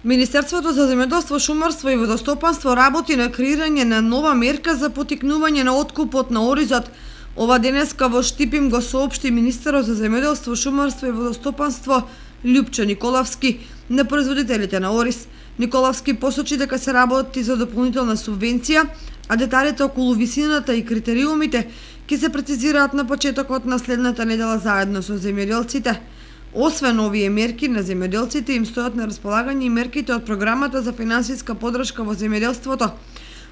Министерството за земјоделство, шумарство и водостопанство работи на креирање на нова мерка за поттикнување на откупот на оризот. Ова денеска во Штипим го соопшти министерот за земјоделство, шумарство и водостопанство Љупчо Николовски на производителите на ориз. Николовски посочи дека се работи за дополнителна субвенција, а деталите околу висината и критериумите ќе се прецизираат на почетокот на следната недела заедно со земјоделците. Освен овие мерки на земјоделците им стојат на располагање и мерките од програмата за финансиска поддршка во земјоделството.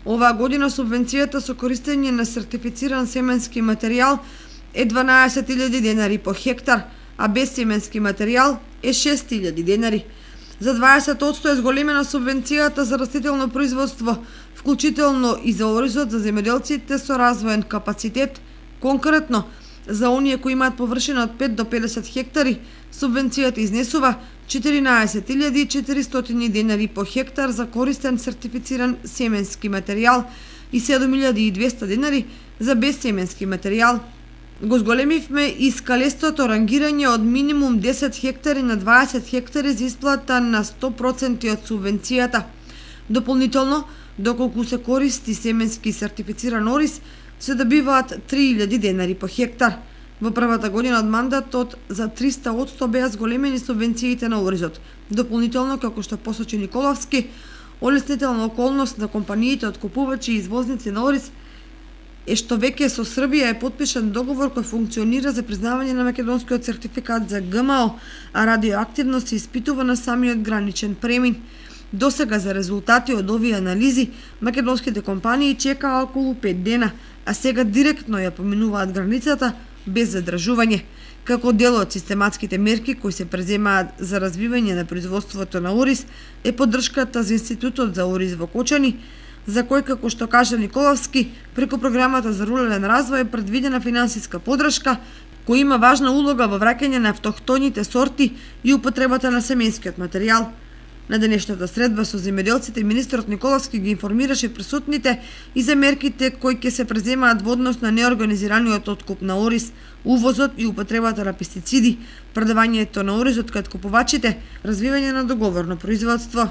Оваа година субвенцијата со користење на сертифициран семенски материјал е 12.000 денари по хектар, а без семенски материјал е 6.000 денари. За 20% е зголемена субвенцијата за растително производство, вклучително и за оризот за земјоделците со развоен капацитет. Конкретно, за оние кои имаат површина од 5 до 50 хектари, субвенцијата изнесува 14.400 денари по хектар за користен сертифициран семенски материјал и 7.200 денари за безсеменски материјал. Го зголемивме и скалестото рангирање од минимум 10 хектари на 20 хектари за исплата на 100% од субвенцијата. Дополнително, доколку се користи семенски сертифициран ориз, се добиваат 3.000 денари по хектар. Во првата година од мандатот за 300% беа зголемени субвенциите на оризот. Дополнително, како што посочи Николовски, олеснителна околност на компаниите откупувачи и извозници на ориз е што веќе со Србија е потпишан договор кој функционира за признавање на македонскиот сертификат за ГМО, а радиоактивност се испитува на самиот граничен премин. Досега за резултати од овие анализи, македонските компании чекаа околу 5 дена, а сега директно ја поминуваат границата без задржување. Како дел од систематските мерки кои се преземаат за развивање на производството на ориз е поддршката за Институтот за ориз во Кочани, за кој, како што кажа Николовски, преку програмата за рурален развој е предвидена финансиска поддршка која има важна улога во враќање на автохтоните сорти и употребата на семенскиот материјал. На денешната средба со земјоделците, министерот Николовски ги информираше присутните и за мерките кои ќе се преземаат во однос на неорганизираниот откуп на ориз, увозот и употребата на пестициди, продавањето на оризот кај откупувачите, развивање на договорно производство.